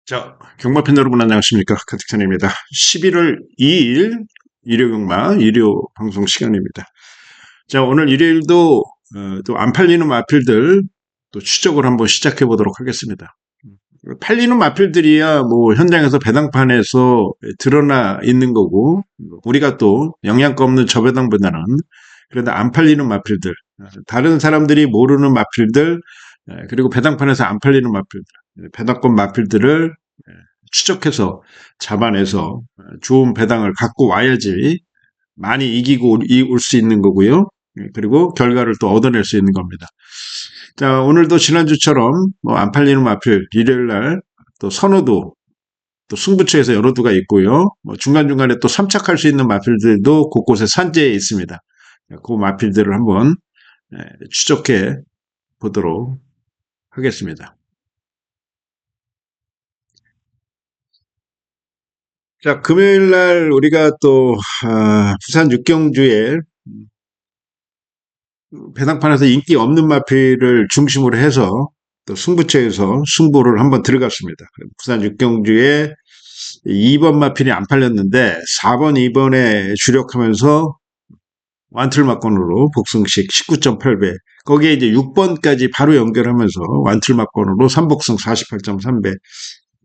자, 경마팬 여러분 안녕하십니까? 카틱천입니다. 11월 2일 일요경마 일요 방송 시간입니다. 자, 오늘 일요일도 또 안 팔리는 마필들 또 추적을 한번 시작해 보도록 하겠습니다. 팔리는 마필들이야 뭐 현장에서 배당판에서 드러나 있는 거고, 우리가 또 영양가 없는 저배당보다는 그래도 안 팔리는 마필들, 다른 사람들이 모르는 마필들, 그리고 배당판에서 안 팔리는 마필들, 배당권 마필들을 추적해서 잡아내서 좋은 배당을 갖고 와야지 많이 이기고 올 수 있는 거고요. 그리고 결과를 또 얻어낼 수 있는 겁니다. 자, 오늘도 지난주처럼 뭐 안 팔리는 마필 일요일 날 또 선호도 또 승부처에서 여러 두가 있고요. 뭐 중간중간에 또 삼착할 수 있는 마필들도 곳곳에 산재에 있습니다. 그 마필들을 한번 추적해 보도록 하겠습니다. 자, 금요일 날 우리가 또 부산 육경주에 배당판에서 인기 없는 마필을 중심으로 해서 또 승부처에서 승부를 한번 들어갔습니다. 부산 육경주에 2번 마필이 안 팔렸는데 4번, 2번에 주력하면서 완틀막건으로 복승식 19.8배, 거기에 이제 6번까지 바로 연결하면서 완틀막건으로 3복승 48.3배.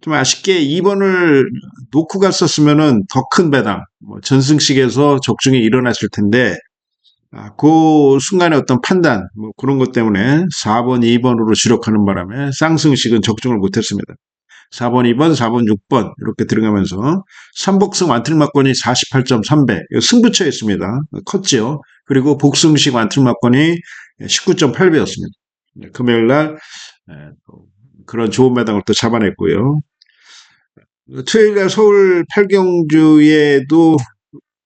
좀 아쉽게 2번을 놓고 갔었으면은 더 큰 배당, 뭐 전승식에서 적중이 일어났을 텐데, 그 순간의 어떤 판단, 뭐 그런 것 때문에 4번, 2번으로 주력하는 바람에 쌍승식은 적중을 못했습니다. 4번, 2번, 4번, 6번 이렇게 들어가면서 3복승 완틀막건이 48.3배, 승부처였습니다. 컸지요. 그리고 복승식 완틀막건이 19.8배였습니다. 금요일 날 그런 좋은 배당을 또 잡아냈고요. 토요일날 서울 팔경주에도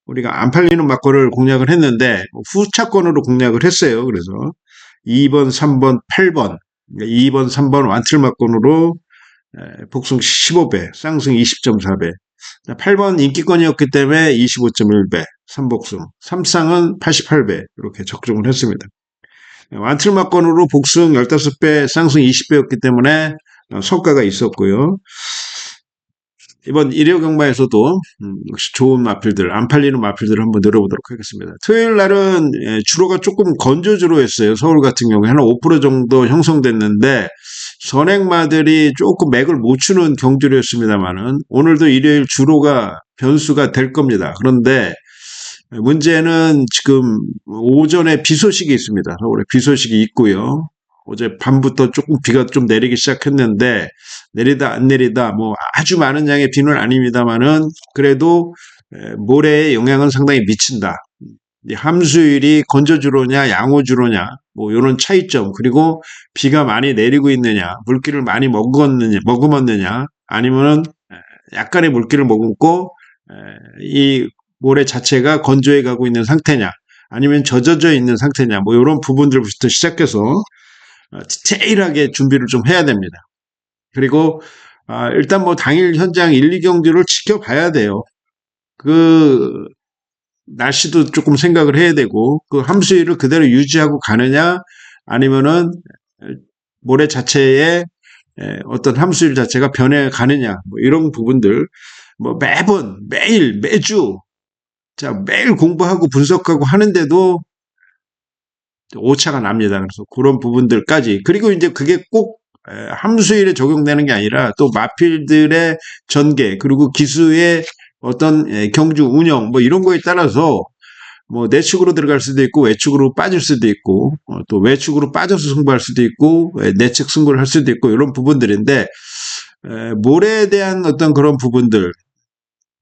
우리가 안 팔리는 막거를 공략을 했는데 후차권으로 공략을 했어요. 그래서 2번, 3번, 8번, 2번, 3번 완틀 막건으로 복승 15배, 쌍승 20.4배. 8번 인기권이었기 때문에 25.1배, 3복승. 3쌍은 88배 이렇게 적중을 했습니다. 완틀 막건으로 복승 15배, 쌍승 20배였기 때문에 성과가 있었고요. 이번 일요 경마에서도 역시 좋은 마필들, 안 팔리는 마필들을 한번 늘어보도록 하겠습니다. 토요일 날은 주로가 조금 건조주로였어요. 서울 같은 경우에 한 5% 정도 형성됐는데 선행마들이 조금 맥을 못 추는 경주였습니다만은 오늘도 일요일 주로가 변수가 될 겁니다. 그런데 문제는 지금 오전에 비 소식이 있습니다. 서울에 비 소식이 있고요. 어제 밤부터 조금 비가 좀 내리기 시작했는데 내리다 안 내리다 뭐 아주 많은 양의 비는 아닙니다만은 그래도 모래에 영향은 상당히 미친다. 함수율이 건조주로냐 양호주로냐 뭐 이런 차이점, 그리고 비가 많이 내리고 있느냐, 물기를 많이 머금었느냐 아니면은 약간의 물기를 머금고 이 모래 자체가 건조해 가고 있는 상태냐 아니면 젖어져 있는 상태냐, 뭐 이런 부분들부터 시작해서 디테일하게 준비를 좀 해야 됩니다. 그리고 일단 뭐 당일 현장 1, 2경주를 지켜봐야 돼요. 그 날씨도 조금 생각을 해야 되고 그 함수율을 그대로 유지하고 가느냐 아니면은 모래 자체의 어떤 함수율 자체가 변해 가느냐, 뭐 이런 부분들 뭐 매번 매일 매주 매일 공부하고 분석하고 하는데도 오차가 납니다. 그래서 그런 부분들까지, 그리고 이제 그게 꼭 함수율에 적용되는 게 아니라 또 마필들의 전개 그리고 기수의 어떤 경주 운영 뭐 이런 거에 따라서 뭐 내축으로 들어갈 수도 있고 외축으로 빠질 수도 있고 또 외축으로 빠져서 승부할 수도 있고 내측 승부를 할 수도 있고 이런 부분들인데 모래에 대한 어떤 그런 부분들,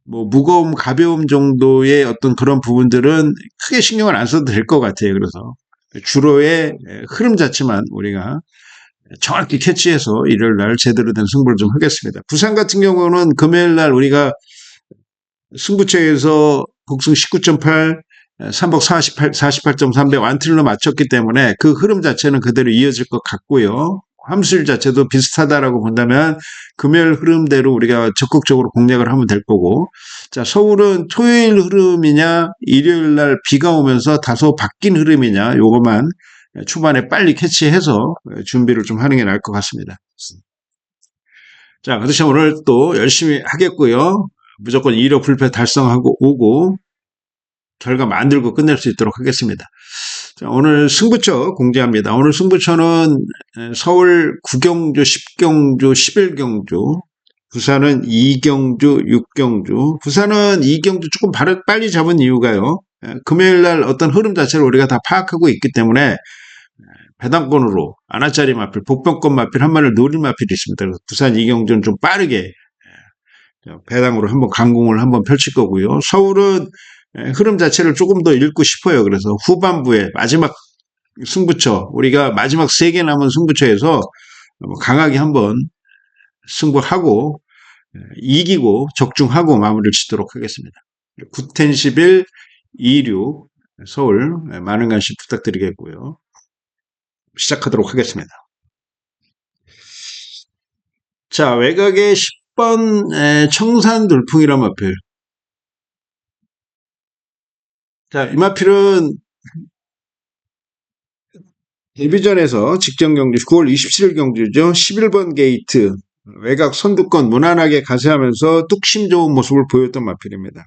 뭐 무거움 가벼움 정도의 어떤 그런 부분들은 크게 신경을 안 써도 될 것 같아요. 그래서 주로의 흐름 자체만 우리가 정확히 캐치해서 일요일 날 제대로 된 승부를 좀 하겠습니다. 부산 같은 경우는 금요일 날 우리가 승부처에서 복승 19.8, 3복 48.3배 완틀로 맞췄기 때문에 그 흐름 자체는 그대로 이어질 것 같고요. 함수율 자체도 비슷하다라고 본다면 금요일 흐름대로 우리가 적극적으로 공략을 하면 될 거고, 자, 서울은 토요일 흐름이냐 일요일 날 비가 오면서 다소 바뀐 흐름이냐 요것만 초반에 빨리 캐치해서 준비를 좀 하는 게 나을 것 같습니다. 자, 그래서 오늘 또 열심히 하겠고요. 무조건 1호 불패 달성하고 오고 결과 만들고 끝낼 수 있도록 하겠습니다. 자, 오늘 승부처 공개합니다. 오늘 승부처는 서울 9경주, 10경주, 11경주, 부산은 2경주, 6경주. 부산은 2경주 조금 빨리 잡은 이유가요. 금요일 날 어떤 흐름 자체를 우리가 다 파악하고 있기 때문에 배당권으로 안하짜리 마필, 복병권 마필 한 마리를 노릴 마필이 있습니다. 그래서 부산 2경주는 좀 빠르게 배당으로 한번 강공을 한번 펼칠 거고요. 서울은 흐름 자체를 조금 더 읽고 싶어요. 그래서 후반부에 마지막 승부처, 우리가 마지막 3개 남은 승부처에서 강하게 한번 승부하고 이기고 적중하고 마무리를 짓도록 하겠습니다. 9텐 11, 26 서울 많은 관심 부탁드리겠고요. 시작하도록 하겠습니다. 자, 외곽의 10번 청산 돌풍이란 마필. 자, 이 마필은 데뷔전에서 직전 경주 9월 27일 경주죠. 11번 게이트 외곽 선두권 무난하게 가세하면서 뚝심 좋은 모습을 보였던 마필입니다.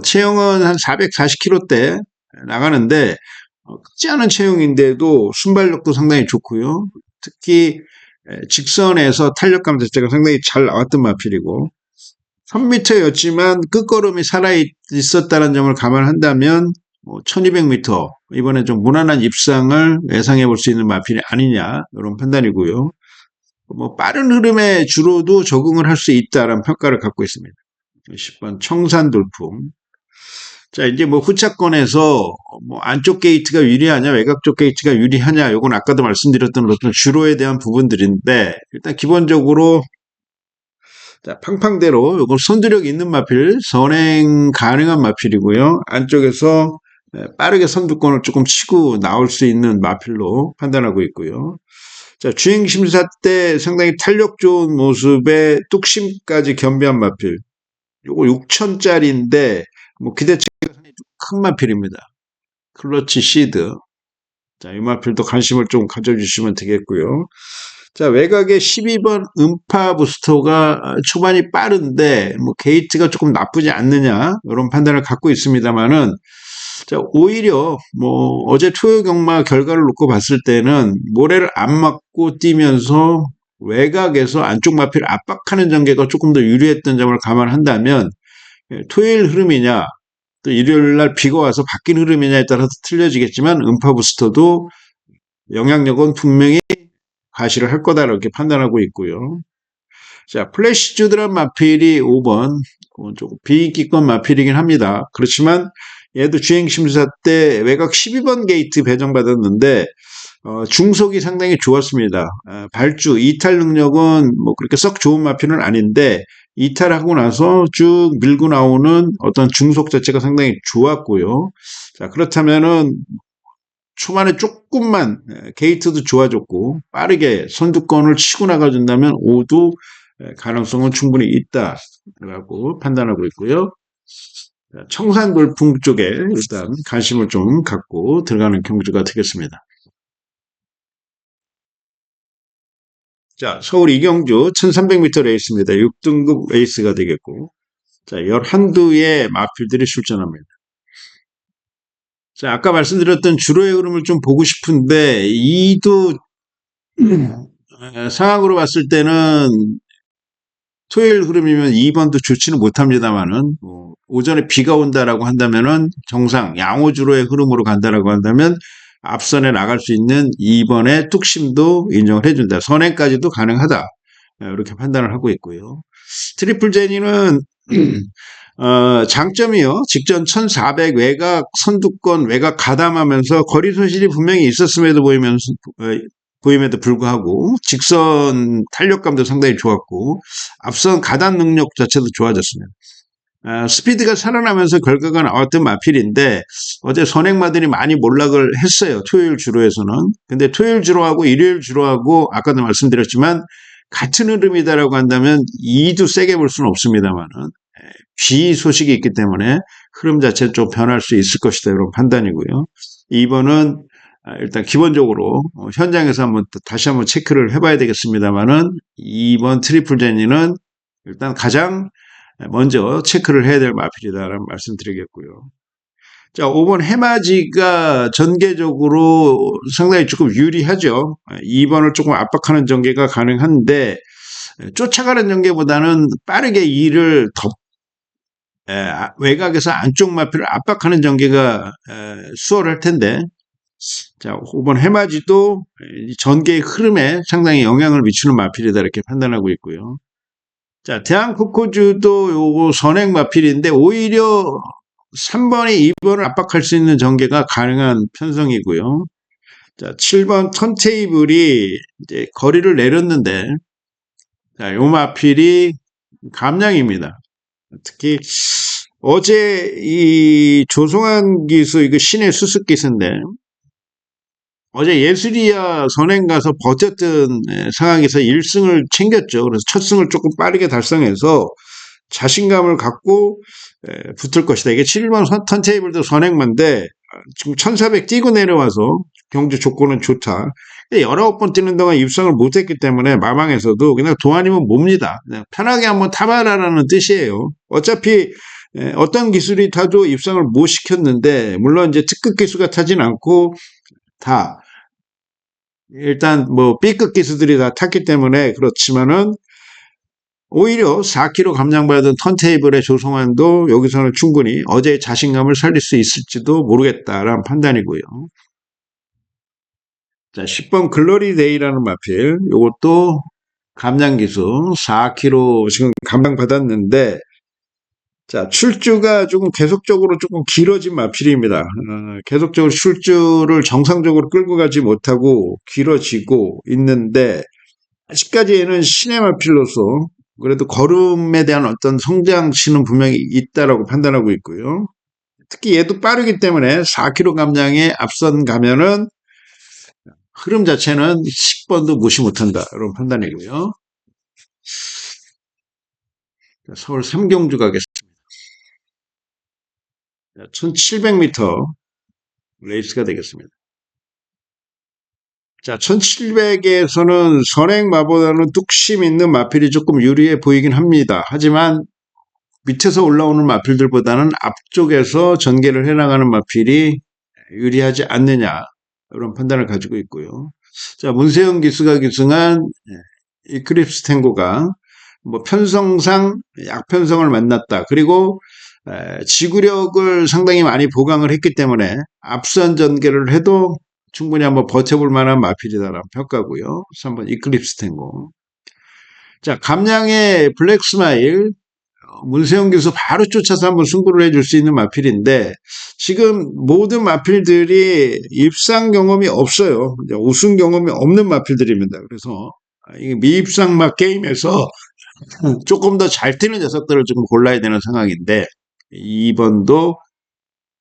체형은 한 440kg대 나가는데 크지 않은 체형인데도 순발력도 상당히 좋고요. 특히 직선에서 탄력감 자체가 상당히 잘 나왔던 마필이고 1000m였지만 끝걸음이 살아있었다는 점을 감안한다면 1200m 이번에 좀 무난한 입상을 예상해 볼 수 있는 마필이 아니냐 이런 판단이고요. 빠른 흐름에 주로도 적응을 할 수 있다라는 평가를 갖고 있습니다. 10번 청산돌풍. 자, 이제 후차권에서 안쪽 게이트가 유리하냐, 외곽 쪽 게이트가 유리하냐, 요건 아까도 말씀드렸던 어떤 주로에 대한 부분들인데, 일단 기본적으로, 자, 팡팡대로 요건 선두력 있는 마필, 선행 가능한 마필이고요. 안쪽에서 빠르게 선두권을 조금 치고 나올 수 있는 마필로 판단하고 있고요. 자, 주행 심사 때 상당히 탄력 좋은 모습에 뚝심까지 겸비한 마필. 요거 6천짜리인데, 기대치가 상당히 큰 마필입니다. 클러치 시드. 자, 이 마필도 관심을 좀 가져주시면 되겠고요. 자, 외곽에 12번 음파 부스터가 초반이 빠른데, 게이트가 조금 나쁘지 않느냐, 이런 판단을 갖고 있습니다만은, 자, 오히려, 어제 토요 경마 결과를 놓고 봤을 때는, 모래를 안 맞고 뛰면서 외곽에서 안쪽 마필을 압박하는 전개가 조금 더 유리했던 점을 감안한다면, 토요일 흐름이냐, 또 일요일 날 비가 와서 바뀐 흐름이냐에 따라서 틀려지겠지만, 음파 부스터도 영향력은 분명히 과시를 할 거다, 이렇게 판단하고 있고요. 자, 플래시 주드란 마필이 5번, 조금 비인기권 마필이긴 합니다. 그렇지만, 얘도 주행 심사 때 외곽 12번 게이트 배정받았는데, 중속이 상당히 좋았습니다. 발주, 이탈 능력은 그렇게 썩 좋은 마필은 아닌데, 이탈하고 나서 쭉 밀고 나오는 어떤 중속 자체가 상당히 좋았고요. 자, 그렇다면은, 초반에 조금만 게이트도 좋아졌고, 빠르게 선두권을 치고 나가준다면, 5도 가능성은 충분히 있다라고 판단하고 있고요. 청산돌풍 쪽에 일단 관심을 좀 갖고 들어가는 경주가 되겠습니다. 자, 서울 이경주 1300m 레이스입니다. 6등급 레이스가 되겠고, 자, 11두의 마필들이 출전합니다. 자, 아까 말씀드렸던 주로의 흐름을 좀 보고 싶은데, 이도 상황으로 봤을 때는 토요일 흐름이면 2번도 좋지는 못합니다만은, 오전에 비가 온다라고 한다면은 정상 양호주로의 흐름으로 간다라고 한다면 앞선에 나갈 수 있는 2번의 뚝심도 인정을 해준다. 선행까지도 가능하다. 이렇게 판단을 하고 있고요. 트리플 제니는 장점이요. 직전 1400 외곽 선두권 외곽 가담하면서 거리 소실이 분명히 있었음에도 보임에도 불구하고 직선 탄력감도 상당히 좋았고 앞선 가담 능력 자체도 좋아졌습니다. 스피드가 살아나면서 결과가 나왔던 마필인데 어제 선행마들이 많이 몰락을 했어요. 토요일 주로에서는. 근데 토요일 주로하고 일요일 주로하고 아까도 말씀드렸지만 같은 흐름이다라고 한다면 2도 세게 볼 수는 없습니다만은 비 소식이 있기 때문에 흐름 자체는 좀 변할 수 있을 것이다 이런 판단이고요. 2번은 일단 기본적으로 현장에서 다시 한번 체크를 해봐야 되겠습니다만은 2번 트리플 제니는 일단 가장 먼저 체크를 해야 될 마필이다라는 말씀 드리겠고요. 자, 5번 해맞이가 전개적으로 상당히 조금 유리하죠. 2번을 조금 압박하는 전개가 가능한데 쫓아가는 전개보다는 빠르게 이를 외곽에서 안쪽 마필을 압박하는 전개가 수월할 텐데, 자, 5번 해맞이도 전개의 흐름에 상당히 영향을 미치는 마필이다 이렇게 판단하고 있고요. 자, 대한코코주도 요거 선행 마필인데 오히려 3번이 2번을 압박할 수 있는 전개가 가능한 편성이고요. 자, 7번 턴테이블이 이제 거리를 내렸는데, 자, 요 마필이 감량입니다. 특히 어제 이 조성한 기수, 이거 신의 수습 기수인데, 어제 예술이야 선행 가서 버텼던 상황에서 1승을 챙겼죠. 그래서 첫 승을 조금 빠르게 달성해서 자신감을 갖고 붙을 것이다. 이게 7번 턴테이블도 선행만데 지금 1400 뛰고 내려와서 경주 조건은 좋다. 19번 뛰는 동안 입상을 못했기 때문에 마망에서도 그냥 도안이면 뭡니다. 그냥 편하게 한번 타봐라라는 뜻이에요. 어차피 어떤 기술이 타도 입상을 못 시켰는데 물론 이제 특급 기수가 타진 않고 다 일단 뭐 B급 기수들이 다 탔기 때문에 그렇지만은 오히려 4kg 감량받은 턴테이블의 조성환도 여기서는 충분히 어제의 자신감을 살릴 수 있을지도 모르겠다라는 판단이고요. 자, 10번 글로리데이라는 마필, 이것도 감량기수 4kg 지금 감량받았는데, 자, 출주가 조금 계속적으로 조금 길어진 마필입니다. 계속적으로 출주를 정상적으로 끌고 가지 못하고 길어지고 있는데, 아직까지는 신의 마필로서 그래도 걸음에 대한 어떤 성장치는 분명히 있다라고 판단하고 있고요. 특히 얘도 빠르기 때문에 4kg 감량에 앞선 가면은 흐름 자체는 10번도 무시 못한다 이런 판단이고요. 서울 삼경주 가겠습니다. 1700m 레이스가 되겠습니다. 자, 1700에서는 선행마보다는 뚝심 있는 마필이 조금 유리해 보이긴 합니다. 하지만 밑에서 올라오는 마필들보다는 앞쪽에서 전개를 해나가는 마필이 유리하지 않느냐 이런 판단을 가지고 있고요. 자, 문세영 기수가 기승한 이클립스 탱고가 뭐 편성상 약편성을 만났다. 그리고 지구력을 상당히 많이 보강을 했기 때문에 앞선 전개를 해도 충분히 한번 버텨볼 만한 마필이다라는 평가고요. 3번 이클립스 탱고. 자, 감량의 블랙 스마일 문세영 교수 바로 쫓아서 한번 승부를 해줄 수 있는 마필인데 지금 모든 마필들이 입상 경험이 없어요. 우승 경험이 없는 마필들입니다. 그래서 미입상마 게임에서 조금 더 잘 뛰는 녀석들을 좀 골라야 되는 상황인데 2번도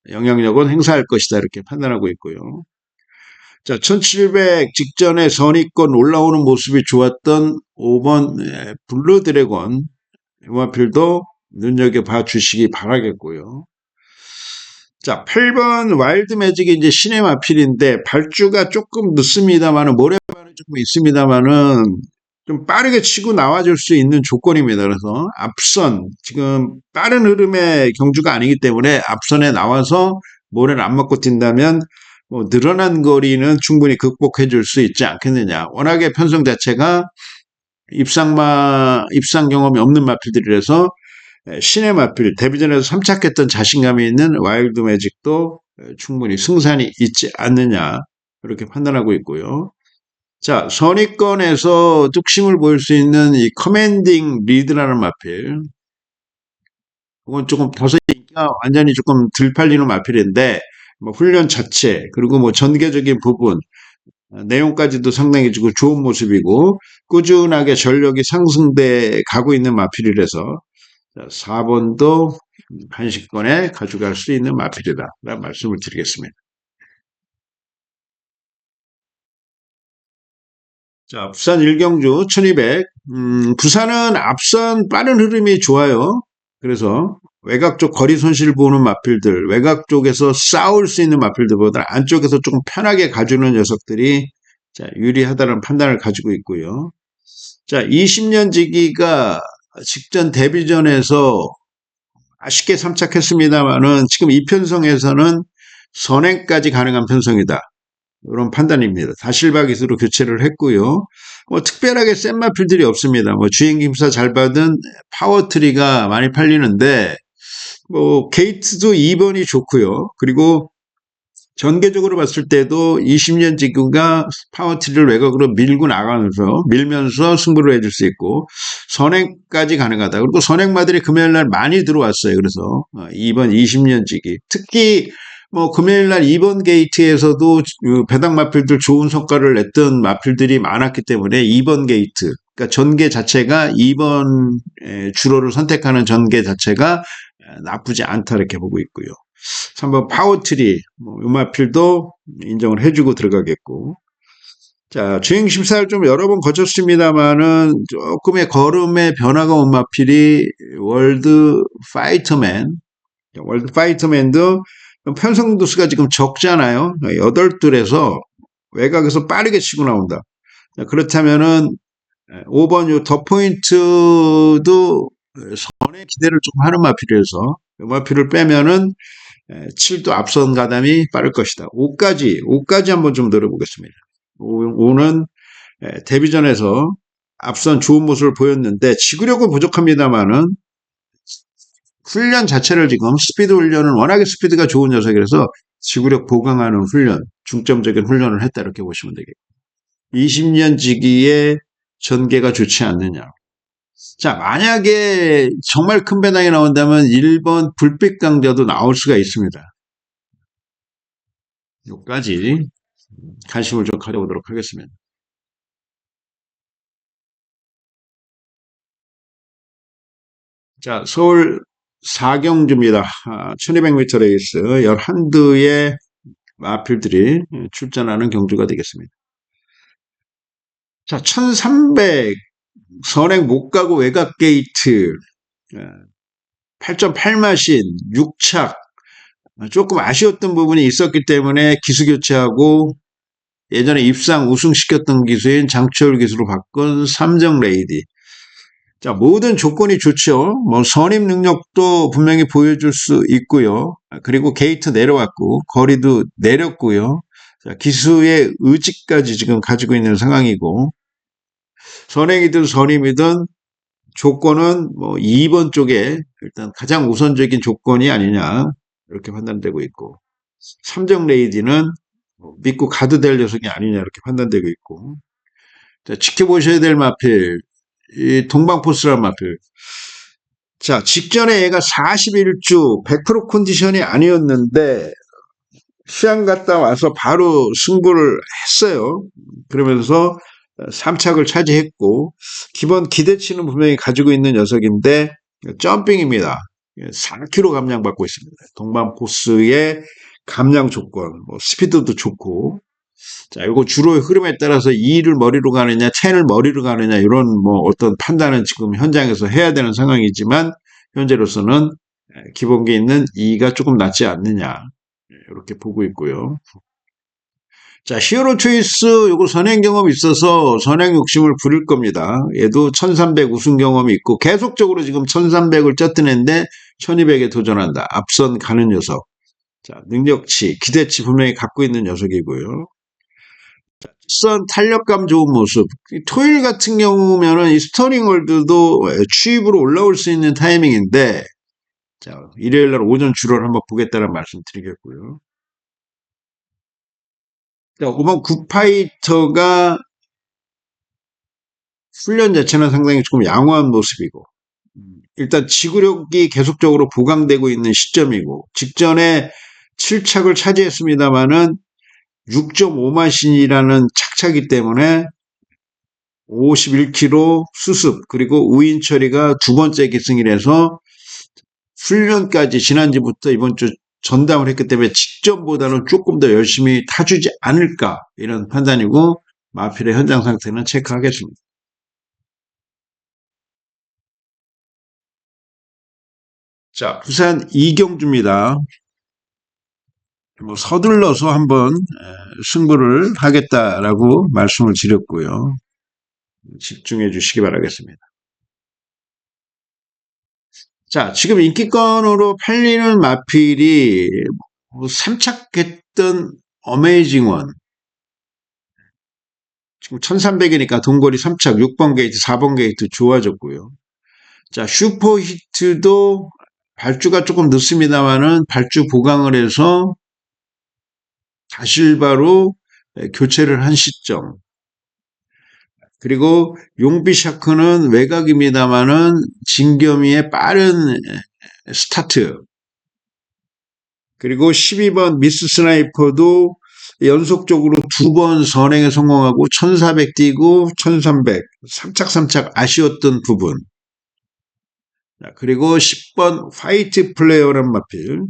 영향력은 행사할 것이다 이렇게 판단하고 있고요. 자, 1700 직전에 선의권 올라오는 모습이 좋았던 5번 블루 드래곤 마필도 눈여겨봐 주시기 바라겠고요. 자, 8번 와일드 매직이 이제 신의 마필인데 발주가 조금 늦습니다만은 모래발이 조금 있습니다만은 좀 빠르게 치고 나와줄 수 있는 조건입니다. 그래서 앞선 지금 빠른 흐름의 경주가 아니기 때문에 앞선에 나와서 모래를 안 맞고 뛴다면 뭐 늘어난 거리는 충분히 극복해 줄 수 있지 않겠느냐. 워낙에 편성 자체가 입상 경험이 없는 마필들이라서 신의 마필 데뷔전에서 삼착했던 자신감이 있는 와일드 매직도 충분히 승산이 있지 않느냐 이렇게 판단하고 있고요. 자, 선의권에서 뚝심을 보일 수 있는 이 커맨딩 리드라는 마필, 이건 조금 다소 인기가 완전히 조금 덜 팔리는 마필인데 뭐 훈련 자체 그리고 뭐 전개적인 부분 내용까지도 상당히 좋은 모습이고 꾸준하게 전력이 상승돼 가고 있는 마필이라서 4번도 한식권에 가져갈 수 있는 마필이다 라는 말씀을 드리겠습니다. 자, 부산 일경주 1200 부산은 앞선 빠른 흐름이 좋아요. 그래서 외곽 쪽 거리 손실 보는 마필들, 외곽 쪽에서 싸울 수 있는 마필들보다 안쪽에서 조금 편하게 가주는 녀석들이 자, 유리하다는 판단을 가지고 있고요. 자, 20년 지기가 직전 데뷔전에서 아쉽게 삼착했습니다만은 지금 이 편성에서는 선행까지 가능한 편성이다. 이런 판단입니다. 다실바 기수로 교체를 했고요. 뭐 특별하게 센 마필들이 없습니다. 뭐 주행 김사 잘 받은 파워트리가 많이 팔리는데 뭐 게이트도 2번이 좋고요. 그리고 전개적으로 봤을 때도 20년 지구가 파워트리를 외곽으로 밀고 나가면서 밀면서 승부를 해줄 수 있고 선행까지 가능하다. 그리고 선행마들이 금요일날 많이 들어왔어요. 그래서 2번 20년 지기 특히 뭐 금요일날 2번 게이트에서도 배당 마필들 좋은 성과를 냈던 마필들이 많았기 때문에 2번 게이트 그러니까 전개 자체가 2번 주로를 선택하는 전개 자체가 나쁘지 않다 이렇게 보고 있고요. 3번 파워트리, 음마필도 인정을 해주고 들어가겠고. 자, 주행 심사를 좀 여러 번 거쳤습니다만은 조금의 걸음의 변화가 온 마필이 월드 파이터맨. 월드 파이터맨도 편성 도수가 지금 적잖아요. 8둘에서 외곽에서 빠르게 치고 나온다. 자, 그렇다면은 5번 요 더 포인트도 선에 기대를 좀 하는 마필이어서 마필을 빼면은 7도 앞선 가담이 빠를 것이다. 5까지 한번 좀 들어보겠습니다. 5는 데뷔전에서 앞선 좋은 모습을 보였는데 지구력은 부족합니다만은 훈련 자체를 지금 스피드 훈련은 워낙에 스피드가 좋은 녀석이라서 지구력 보강하는 훈련, 중점적인 훈련을 했다 이렇게 보시면 되겠고 20년 지기의 전개가 좋지 않느냐. 자, 만약에 정말 큰 배당이 나온다면 1번 불빛 강자도 나올 수가 있습니다. 여기까지 관심을 좀 가져보도록 하겠습니다. 자, 서울 사경주입니다. 1200m 레이스 11대의 마필들이 출전하는 경주가 되겠습니다. 자, 1300 선행 못 가고 외곽 게이트 8.8마신 6착 조금 아쉬웠던 부분이 있었기 때문에 기수 교체하고 예전에 입상 우승시켰던 기수인 장철 기수로 바꾼 삼정 레이디. 자, 모든 조건이 좋죠. 뭐 선임 능력도 분명히 보여줄 수 있고요. 그리고 게이트 내려왔고 거리도 내렸고요. 자, 기수의 의지까지 지금 가지고 있는 상황이고 선행이든 선임이든 조건은 뭐 2번 쪽에 일단 가장 우선적인 조건이 아니냐 이렇게 판단되고 있고 삼정 레이디는 믿고 가도 될 녀석이 아니냐 이렇게 판단되고 있고 자, 지켜보셔야 될 마필 이 동방포스란 마필 자 직전에 얘가 41주 100% 컨디션이 아니었는데 시안 갔다 와서 바로 승부를 했어요. 그러면서 3착을 차지했고 기본 기대치는 분명히 가지고 있는 녀석인데 점핑입니다. 4km 감량받고 있습니다. 동반포스의 감량 조건, 뭐 스피드도 좋고 자, 이거 주로의 흐름에 따라서 2를 머리로 가느냐, 10을 머리로 가느냐 이런 뭐 어떤 판단은 지금 현장에서 해야 되는 상황이지만 현재로서는 기본기에 있는 2가 조금 낫지 않느냐 이렇게 보고 있고요. 자, 히어로 초이스 요거 선행 경험이 있어서 선행 욕심을 부릴 겁니다. 얘도 1300 우승 경험이 있고 계속적으로 지금 1300을 쩌뜨는데 1200에 도전한다. 앞선 가는 녀석. 자, 능력치, 기대치 분명히 갖고 있는 녀석이고요. 자, 선 탄력감 좋은 모습. 토요일 같은 경우면은 이 스터링 월드도 추입으로 올라올 수 있는 타이밍인데 자, 일요일 날 오전 주로를 한번 보겠다는 말씀 드리겠고요. 5번 굿파이터가 훈련 자체는 상당히 조금 양호한 모습이고 일단 지구력이 계속적으로 보강되고 있는 시점이고 직전에 7착을 차지했습니다마는 6.5마신이라는 착차기 때문에 51km 수습 그리고 우인 처리가 두 번째 기승이라서 훈련까지 지난주부터 이번 주 전담을 했기 때문에 직전보다는 조금 더 열심히 타주지 않을까 이런 판단이고 마필의 현장 상태는 체크하겠습니다. 자, 부산 이경주입니다. 뭐 서둘러서 한번 승부를 하겠다라고 말씀을 드렸고요. 집중해 주시기 바라겠습니다. 자, 지금 인기권으로 팔리는 마필이 삼착했던 어메이징원. 지금 1300이니까 동거리 3착, 6번 게이트, 4번 게이트 좋아졌고요. 자, 슈퍼히트도 발주가 조금 늦습니다만은 발주 보강을 해서 다실바로 교체를 한 시점. 그리고 용비샤크는 외곽입니다만은 진겸이의 빠른 스타트. 그리고 12번 미스 스나이퍼도 연속적으로 2번 선행에 성공하고 1400 뛰고 1300 삼착 아쉬웠던 부분. 그리고 10번 화이트 플레이어란 마필.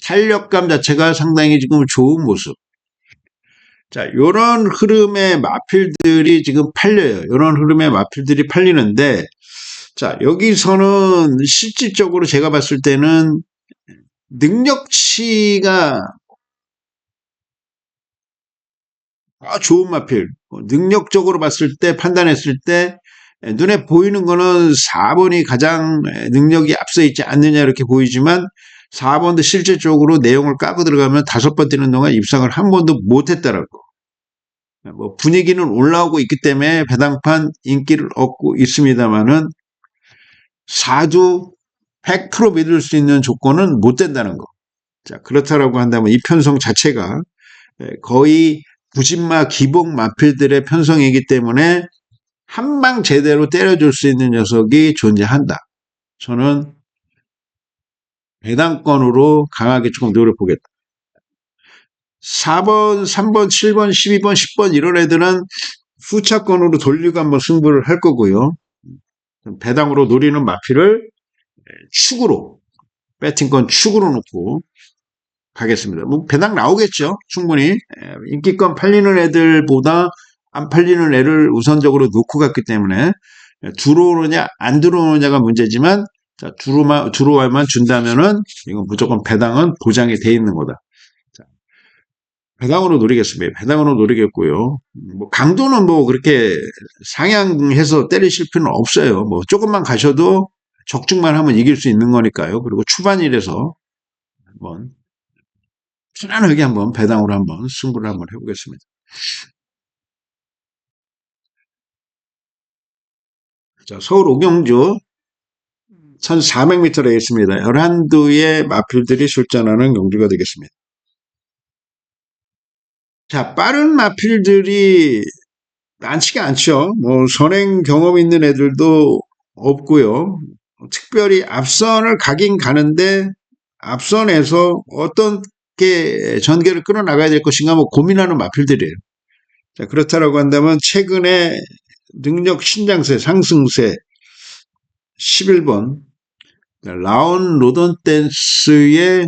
탄력감 자체가 상당히 지금 좋은 모습. 자, 요런 흐름의 마필들이 지금 팔려요. 요런 흐름의 마필들이 팔리는데, 자, 여기서는 실질적으로 제가 봤을 때는 능력치가 좋은 마필. 능력적으로 봤을 때, 판단했을 때, 눈에 보이는 거는 4번이 가장 능력이 앞서 있지 않느냐 이렇게 보이지만 4번도 실질적으로 내용을 까고 들어가면 5번 뛰는 동안 입상을 한 번도 못했다라고. 뭐 분위기는 올라오고 있기 때문에 배당판 인기를 얻고 있습니다만은 4주 100% 믿을 수 있는 조건은 못 된다는 거. 자, 그렇다라고 한다면 이 편성 자체가 거의 부진마 기복 마필들의 편성이기 때문에 한 방 제대로 때려줄 수 있는 녀석이 존재한다. 저는 배당권으로 강하게 조금 노려보겠다. 4번, 3번, 7번, 12번, 10번 이런 애들은 후차권으로 돌리고 한번 승부를 할 거고요. 배당으로 노리는 마필을 축으로, 배팅권 축으로 놓고 가겠습니다. 뭐 배당 나오겠죠. 충분히. 인기권 팔리는 애들보다 안 팔리는 애를 우선적으로 놓고 갔기 때문에 들어오느냐 안 들어오느냐가 문제지만 자, 들어와만 준다면은 이건 무조건 배당은 보장이 돼 있는 거다. 자, 배당으로 노리겠습니다. 배당으로 노리겠고요. 뭐 강도는 뭐 그렇게 상향해서 때리실 필요는 없어요. 뭐 조금만 가셔도 적중만 하면 이길 수 있는 거니까요. 그리고 추반일에서 한번 편안하게 한번 배당으로 한번 승부를 한번 해보겠습니다. 자, 서울 오경주 1400m 레이스입니다. 11두의 마필들이 출전하는 경주가 되겠습니다. 자, 빠른 마필들이 많지가 않죠. 뭐 선행 경험 있는 애들도 없고요. 특별히 앞선을 가긴 가는데 앞선에서 어떻게 전개를 끌어나가야 될 것인가 뭐 고민하는 마필들이에요. 자, 그렇다라고 한다면 최근에 능력 신장세 상승세 11번 라온 로던댄스의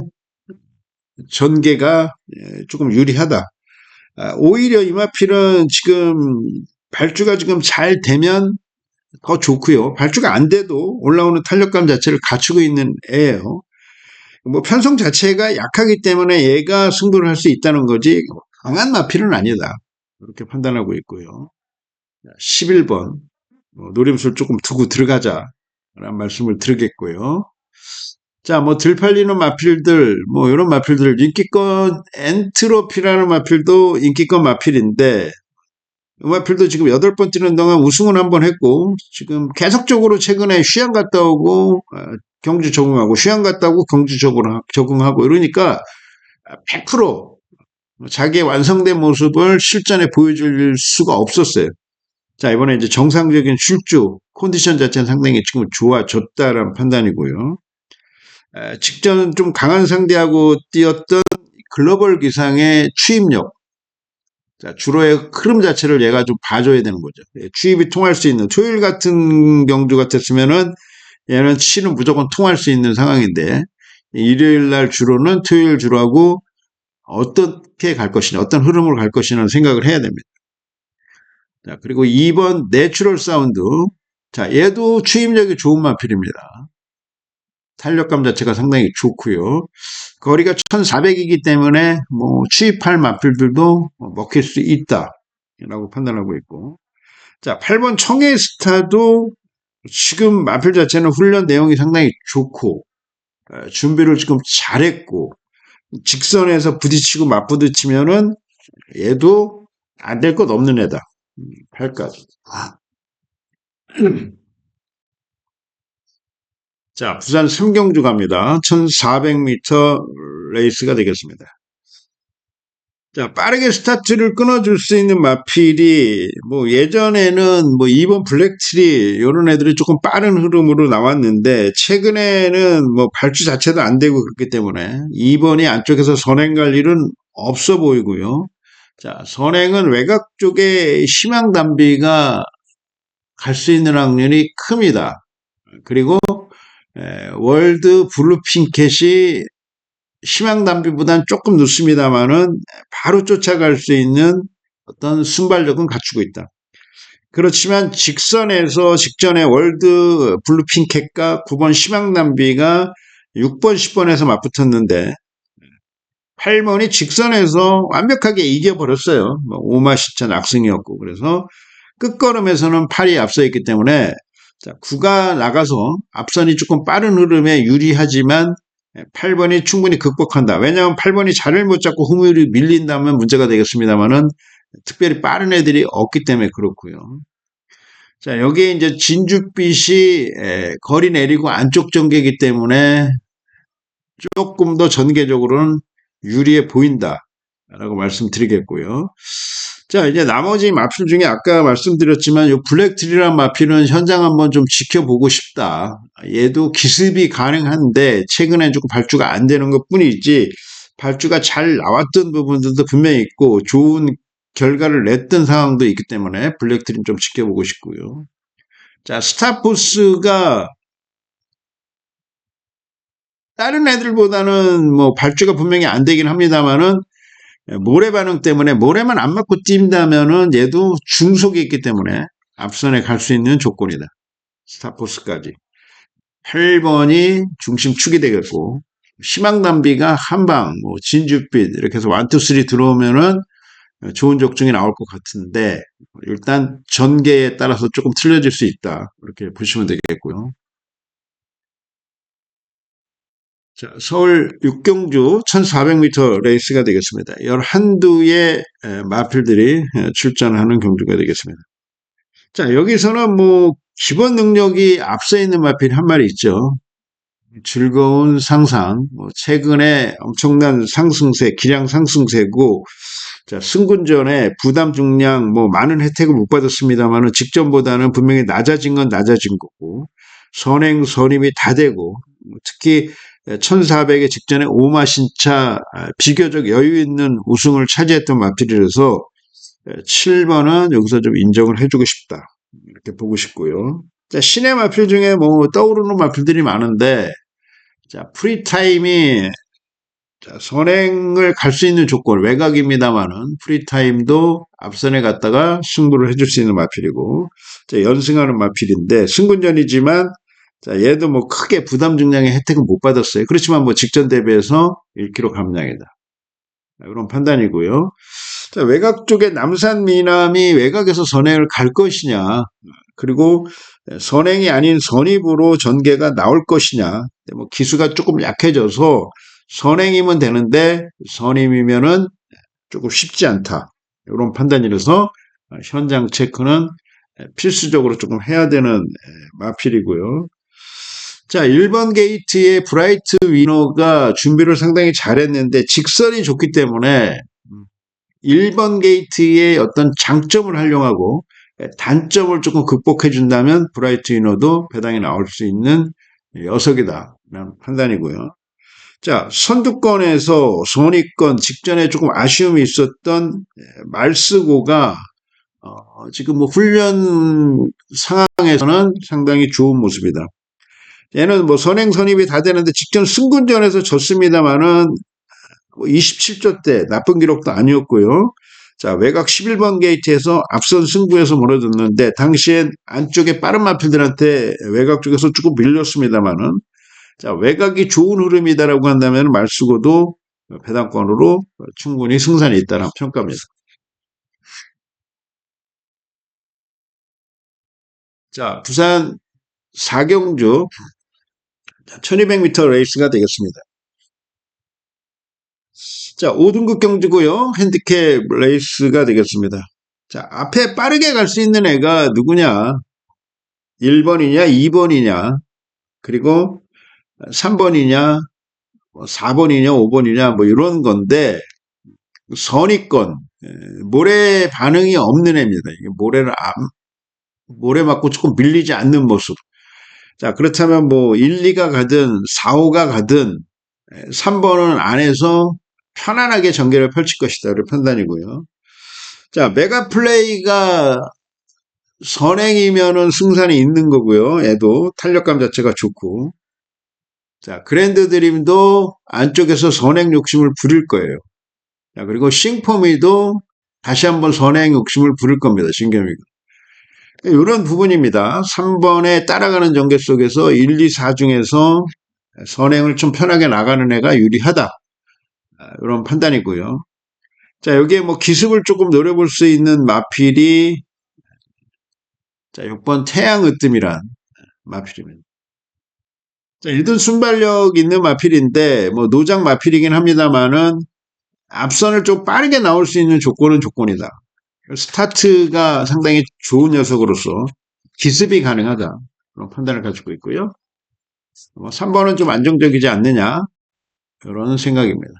전개가 조금 유리하다. 오히려 이 마필은 지금 발주가 지금 잘 되면 더 좋고요. 발주가 안 돼도 올라오는 탄력감 자체를 갖추고 있는 애예요. 뭐 편성 자체가 약하기 때문에 얘가 승부를 할 수 있다는 거지 강한 마필은 아니다. 이렇게 판단하고 있고요. 11번 노림수를 조금 두고 들어가자 라는 말씀을 드리겠고요. 자, 뭐 들팔리는 마필들 뭐 이런 마필들 인기권 엔트로피라는 마필도 인기권 마필인데 이 마필도 지금 8번 뛰는 동안 우승은 한번 했고 지금 계속적으로 최근에 휴양 갔다 오고 경주 적응하고 휴양 갔다 오고 경주 적응하고 이러니까 100% 자기의 완성된 모습을 실전에 보여줄 수가 없었어요. 자, 이번에 이제 정상적인 출주 컨디션 자체는 상당히 지금 좋아졌다라는 판단이고요. 직전 좀 강한 상대하고 뛰었던 글로벌 기상의 추입력. 자, 주로의 흐름 자체를 얘가 좀 봐줘야 되는 거죠. 추입이 통할 수 있는, 토요일 같은 경주 같았으면은 얘는 치는 무조건 통할 수 있는 상황인데, 일요일 날 주로는 토요일 주로하고 어떻게 갈 것이냐, 어떤 흐름으로 갈 것이냐는 생각을 해야 됩니다. 자, 그리고 2번 내추럴 사운드. 자, 얘도 추입력이 좋은 마필입니다. 탄력감 자체가 상당히 좋고요. 거리가 1400이기 때문에 뭐 추입할 마필들도 먹힐 수 있다라고 판단하고 있고. 자, 8번 청해 스타도 지금 마필 자체는 훈련 내용이 상당히 좋고 준비를 지금 잘했고 직선에서 부딪히고 맞부딪히면은 얘도 안 될 것 없는 애다. 8까지. 자, 부산 삼경주 갑니다. 1400m 레이스가 되겠습니다. 자, 빠르게 스타트를 끊어줄 수 있는 마필이, 뭐, 예전에는 뭐, 2번 블랙트리, 이런 애들이 조금 빠른 흐름으로 나왔는데, 최근에는 뭐, 발주 자체도 안 되고 그렇기 때문에, 2번이 안쪽에서 선행 갈 일은 없어 보이고요. 자, 선행은 외곽 쪽에 심양 단비가 갈 수 있는 확률이 큽니다. 그리고, 월드 블루핑켓이 심양 단비보다는 조금 늦습니다만은 바로 쫓아갈 수 있는 어떤 순발력은 갖추고 있다. 그렇지만 직선에서 직전에 월드 블루핑켓과 9번 심양 단비가 6번, 10번에서 맞붙었는데 8번이 직선에서 완벽하게 이겨버렸어요. 오마시찬 악승이었고 그래서 끝걸음에서는 8이 앞서 있기 때문에 자, 9가 나가서 앞선이 조금 빠른 흐름에 유리하지만 8번이 충분히 극복한다. 왜냐하면 8번이 자리를 못 잡고 후미로 밀린다면 문제가 되겠습니다만은 특별히 빠른 애들이 없기 때문에 그렇고요. 자, 여기에 이제 진주빛이 거리 내리고 안쪽 전개이기 때문에 조금 더 전개적으로는 유리해 보인다라고 말씀드리겠고요. 자, 이제 나머지 마필 중에 아까 말씀드렸지만 이 블랙트리란 마필은 현장 한번 좀 지켜보고 싶다. 얘도 기습이 가능한데 최근에 조금 발주가 안 되는 것 뿐이지 발주가 잘 나왔던 부분들도 분명히 있고 좋은 결과를 냈던 상황도 있기 때문에 블랙트리는 좀 지켜보고 싶고요. 자, 스타포스가 다른 애들보다는 뭐 발주가 분명히 안 되긴 합니다만은 모래 반응 때문에 모래만 안 맞고 뛴다면은 얘도 중속이 있기 때문에 앞선에 갈 수 있는 조건이다. 스타포스까지. 8번이 중심축이 되겠고 심양 단비가 한방, 뭐 진주빛 이렇게 해서 1, 2, 3 들어오면은 좋은 적중이 나올 것 같은데 일단 전개에 따라서 조금 틀려질 수 있다. 이렇게 보시면 되겠고요. 자, 서울 육경주 1400m 레이스가 되겠습니다. 11두의 마필들이 출전하는 경주가 되겠습니다. 자, 여기서는 뭐 기본 능력이 앞서 있는 마필 한 마리 있죠. 즐거운 상상, 뭐 최근에 엄청난 상승세, 기량 상승세고 자, 승군전에 부담 중량 뭐 많은 혜택을 못 받았습니다만은 직전보다는 분명히 낮아진 건 낮아진 거고 선행 선임이 다 되고 특히 1400의 직전에 오마신차 비교적 여유 있는 우승을 차지했던 마필이라서 7번은 여기서 좀 인정을 해주고 싶다. 이렇게 보고 싶고요. 자, 신의 마필 중에 뭐 떠오르는 마필들이 많은데 자, 프리타임이 자, 선행을 갈 수 있는 조건, 외곽입니다만은 프리타임도 앞선에 갔다가 승부를 해줄 수 있는 마필이고 자, 연승하는 마필인데 승군전이지만 자, 얘도 뭐 크게 부담 중량의 혜택은 못 받았어요. 그렇지만 뭐 직전 대비해서 1kg 감량이다. 이런 판단이고요. 자, 외곽 쪽에 남산 미남이 외곽에서 선행을 갈 것이냐, 그리고 선행이 아닌 선입으로 전개가 나올 것이냐, 뭐 기수가 조금 약해져서 선행이면 되는데 선임이면은 조금 쉽지 않다. 이런 판단이라서 현장 체크는 필수적으로 조금 해야 되는 마필이고요. 자, 1번 게이트의 브라이트 위너가 준비를 상당히 잘했는데 직선이 좋기 때문에 1번 게이트의 어떤 장점을 활용하고 단점을 조금 극복해 준다면 브라이트 위너도 배당이 나올 수 있는 녀석이다 라는 판단이고요. 자, 선두권에서 선의권 직전에 조금 아쉬움이 있었던 말스고가 지금 뭐 훈련 상황에서는 상당히 좋은 모습이다. 얘는 뭐 선행 선입이 다 되는데 직전 승군전에서 졌습니다만은 27조 대 나쁜 기록도 아니었고요. 자, 외곽 11번 게이트에서 앞선 승부에서 무너졌는데 당시엔 안쪽에 빠른 마필들한테 외곽 쪽에서 조금 밀렸습니다만은 자, 외곽이 좋은 흐름이다라고 한다면 말쓰고도 배당권으로 충분히 승산이 있다는 평가입니다. 자, 부산 사경주 1200m 레이스가 되겠습니다. 자, 5등급 경주고요. 핸디캡 레이스가 되겠습니다. 자, 앞에 빠르게 갈 수 있는 애가 누구냐? 1번이냐, 2번이냐, 그리고 3번이냐, 4번이냐, 5번이냐, 뭐 이런 건데, 선입권, 모래 반응이 없는 애입니다. 이게 모래 맞고 조금 밀리지 않는 모습. 자, 그렇다면 뭐 1, 2가 가든 4, 5가 가든 3번은 안에서 편안하게 전개를 펼칠 것이다. 그 판단이고요. 자, 메가 플레이가 선행이면은 승산이 있는 거고요. 얘도 탄력감 자체가 좋고. 자, 그랜드 드림도 안쪽에서 선행 욕심을 부릴 거예요. 자, 그리고 싱포미도 다시 한번 선행 욕심을 부릴 겁니다. 신겸이가. 이런 부분입니다. 3번에 따라가는 전개 속에서 1, 2, 4 중에서 선행을 좀 편하게 나가는 애가 유리하다. 이런 판단이고요. 자, 여기에 뭐 기습을 조금 노려볼 수 있는 마필이 자, 6번 태양으뜸이란 마필입니다. 자, 1등 순발력 있는 마필인데 뭐 노장 마필이긴 합니다만은 앞선을 좀 빠르게 나올 수 있는 조건은 조건이다. 스타트가 상당히 좋은 녀석으로서 기습이 가능하다. 그런 판단을 가지고 있고요. 3번은 좀 안정적이지 않느냐. 이런 생각입니다.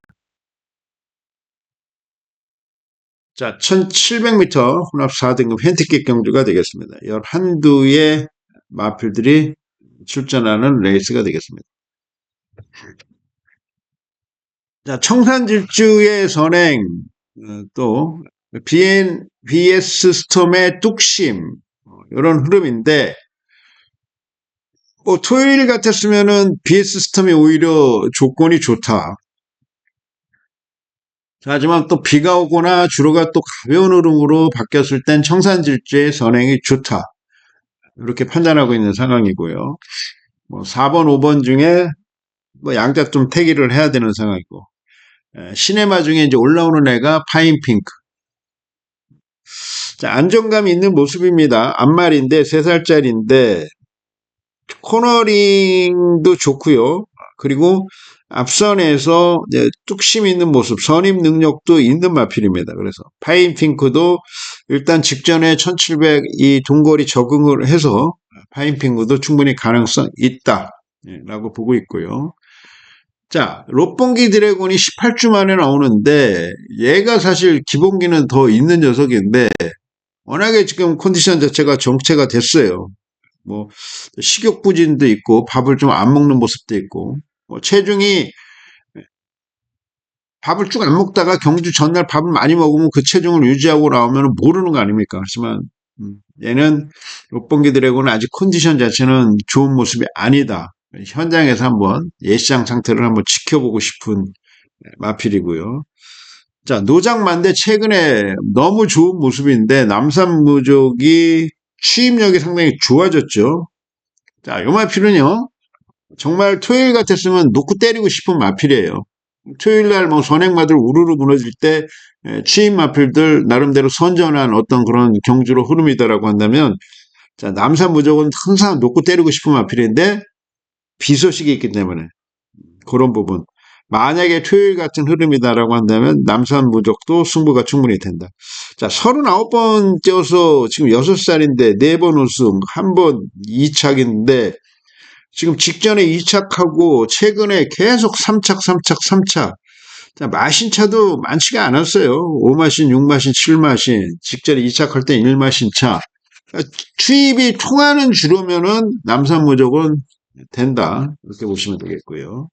자, 1700m 혼합 4등급 핸디캡 경주가 되겠습니다. 11두의 마필들이 출전하는 레이스가 되겠습니다. 자, 청산질주의 선행, 또 BS 스톰의 뚝심, 이런 흐름인데 뭐 토요일 같았으면은 BS 스톰이 오히려 조건이 좋다. 자, 하지만 또 비가 오거나 주로가 또 가벼운 흐름으로 바뀌었을 땐 청산질주의 선행이 좋다. 이렇게 판단하고 있는 상황이고요. 뭐 4번, 5번 중에 뭐 양자 좀 태기를 해야 되는 상황이고, 시네마 중에 이제 올라오는 애가 파인핑크. 자, 안정감이 있는 모습입니다. 앞말인데 3살짜리인데 코너링도 좋고요. 그리고 앞선에서 뚝심 있는 모습, 선임 능력도 있는 마필입니다. 그래서 파인핑크도 일단 직전에 1700 이 동거리 적응을 해서 파인핑크도 충분히 가능성 있다 라고 보고 있고요. 자, 롯봉기 드래곤이 18주 만에 나오는데 얘가 사실 기본기는 더 있는 녀석인데 워낙에 지금 컨디션 자체가 정체가 됐어요. 뭐 식욕 부진도 있고 밥을 좀 안 먹는 모습도 있고 뭐 체중이 밥을 쭉 안 먹다가 경주 전날 밥을 많이 먹으면 그 체중을 유지하고 나오면 모르는 거 아닙니까? 하지만 얘는 롯봉기 드래곤은 아직 컨디션 자체는 좋은 모습이 아니다. 현장에서 한번 예시장 상태를 한번 지켜보고 싶은 마필이고요. 자, 노장만데 최근에 너무 좋은 모습인데 남산무족이 취임력이 상당히 좋아졌죠. 자, 요 마필은요. 정말 토요일 같았으면 놓고 때리고 싶은 마필이에요. 토요일날 뭐 선행마들 우르르 무너질 때 취임 마필들 나름대로 선전한 어떤 그런 경주로 흐름이다라고 한다면 자, 남산무족은 항상 놓고 때리고 싶은 마필인데 비소식이 있기 때문에 그런 부분. 만약에 토요일 같은 흐름이다라고 한다면 남산무족도 승부가 충분히 된다. 자, 39번 뛰어서 지금 6살인데 4번 우승, 1번 2착인데 지금 직전에 2착하고 최근에 계속 3착, 3착, 3착. 자, 마신차도 많지가 않았어요. 5마신, 6마신, 7마신. 직전에 2착할 때 1마신 차. 그러니까 투입이 통하는 주로면은 남산무족은 된다. 이렇게 보시면 되겠고요.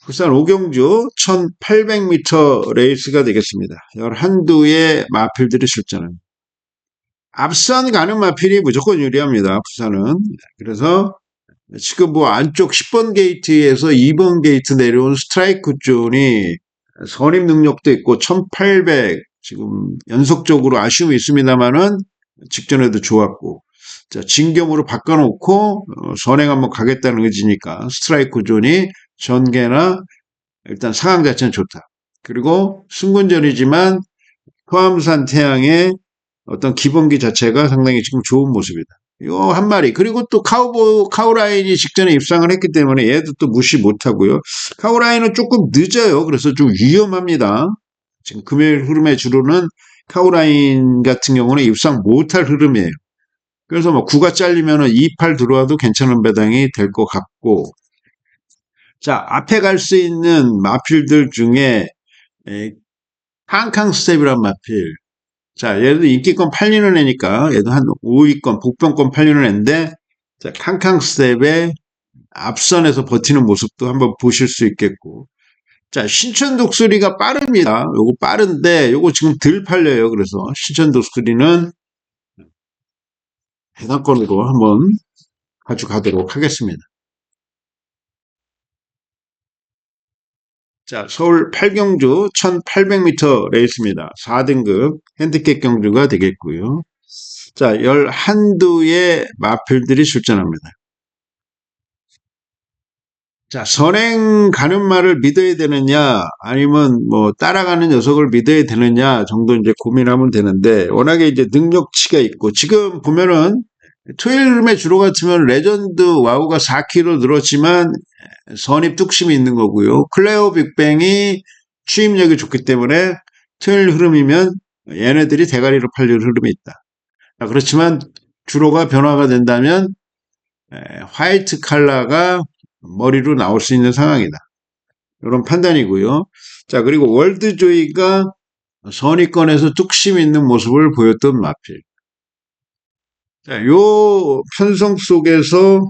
부산 오경주 1800m 레이스가 되겠습니다. 11두의 마필들이 출전합니다. 앞선 가는 마필이 무조건 유리합니다. 부산은. 그래서 지금 뭐 안쪽 10번 게이트에서 2번 게이트 내려온 스트라이크 존이 선임 능력도 있고 1800 지금 연속적으로 아쉬움이 있습니다만은 직전에도 좋았고 자, 진겸으로 바꿔놓고 선행 한번 가겠다는 의지니까 스트라이크 존이 전개나 일단 상황 자체는 좋다. 그리고 승군전이지만 포함산 태양의 어떤 기본기 자체가 상당히 지금 좋은 모습이다. 요 한 마리. 그리고 또 카우라인이 직전에 입상을 했기 때문에 얘도 또 무시 못하고요. 카우라인은 조금 늦어요. 그래서 좀 위험합니다. 지금 금요일 흐름의 주로는 카우라인 같은 경우는 입상 못할 흐름이에요. 그래서 뭐 9가 잘리면은 2, 8 들어와도 괜찮은 배당이 될 것 같고. 자, 앞에 갈 수 있는 마필들 중에 캉캉 스텝이란 마필. 자, 얘도 인기권 팔리는 애니까 얘도 한 5위권, 복병권 팔리는 애인데, 자, 캉캉 스텝의 앞선에서 버티는 모습도 한번 보실 수 있겠고. 자, 신천 독수리가 빠릅니다. 요거 빠른데 요거 지금 덜 팔려요. 그래서 신천 독수리는 해당권으로 한번 가져가도록 하겠습니다. 자, 서울 8경주 1800m 레이스입니다. 4등급 핸디캡 경주가 되겠고요. 자, 11두의 마필들이 출전합니다. 자, 선행 가는 말을 믿어야 되느냐, 아니면 뭐 따라가는 녀석을 믿어야 되느냐 정도 이제 고민하면 되는데, 워낙에 이제 능력치가 있고, 지금 보면은 토요일 흐름에 주로 같으면 레전드 와우가 4kg 늘었지만 선입 뚝심이 있는 거고요. 클레오 빅뱅이 추임력이 좋기 때문에 토요일 흐름이면 얘네들이 대가리로 팔릴 흐름이 있다. 그렇지만 주로가 변화가 된다면 화이트 칼라가 머리로 나올 수 있는 상황이다. 이런 판단이고요. 자, 그리고 월드조이가 선입권에서 뚝심 있는 모습을 보였던 마필. 자, 요 편성 속에서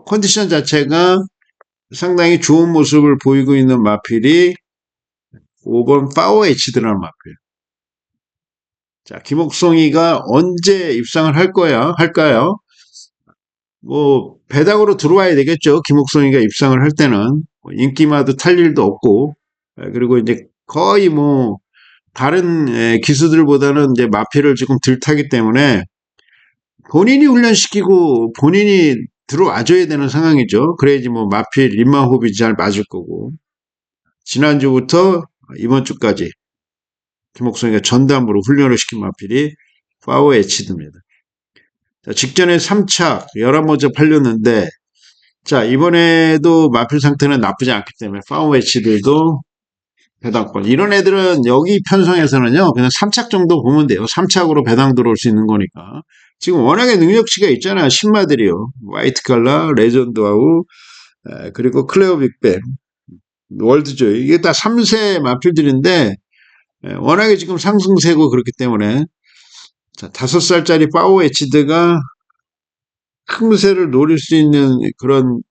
컨디션 자체가 상당히 좋은 모습을 보이고 있는 마필이 5번 파워 H드라는 마필. 자, 김옥성이가 언제 입상을 할까요? 뭐 배당으로 들어와야 되겠죠. 김옥성이가 입상을 할 때는 인기마도 탈 일도 없고, 그리고 이제 거의 뭐 다른 기수들보다는 이제 마필을 지금 덜 타기 때문에 본인이 훈련시키고 본인이 들어와줘야 되는 상황이죠. 그래야지 뭐 마필 입마호흡이 잘 맞을 거고. 지난주부터 이번 주까지 김옥성이가 전담으로 훈련을 시킨 마필이 파워 H드입니다. 자, 직전에 3착 11번째 팔렸는데, 자, 이번에도 마필 상태는 나쁘지 않기 때문에 파워 H들도 배당권. 이런 애들은 여기 편성에서는요, 그냥 3착 정도 보면 돼요. 3착으로 배당 들어올 수 있는 거니까. 지금 워낙에 능력치가 있잖아요. 신마들이요. 화이트 칼라, 레전드와우, 그리고 클레오 빅뱅, 월드조이. 이게 다 3세 마필들인데, 워낙에 지금 상승세고 그렇기 때문에, 자, 5살짜리 파워 H드가 큼새를 노릴 수 있는 그런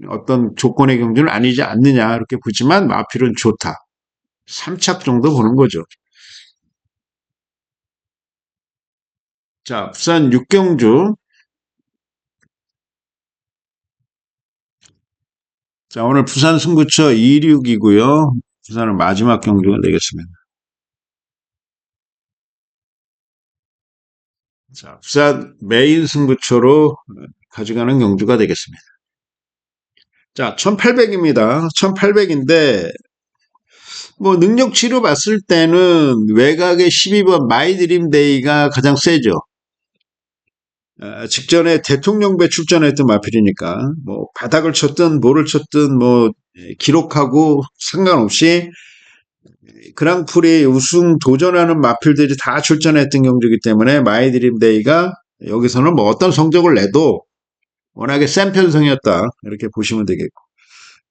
어떤 조건의 경주는 아니지 않느냐, 이렇게 보지만 마필은 좋다. 3착 정도 보는 거죠. 자, 부산 6경주. 자, 오늘 부산 승부처 26이고요. 부산은 마지막 경주가 되겠습니다. 자, 부산 메인 승부처로 가져가는 경주가 되겠습니다. 자, 1800입니다. 1800인데, 뭐, 능력치로 봤을 때는 외곽의 12번 마이드림데이가 가장 세죠. 직전에 대통령배 출전했던 마필이니까, 뭐, 바닥을 쳤든 뭐를 쳤든 뭐, 기록하고 상관없이 그랑프리 우승 도전하는 마필들이 다 출전했던 경주이기 때문에 마이드림데이가 여기서는 뭐 어떤 성적을 내도 워낙에 센 편성이었다. 이렇게 보시면 되겠고.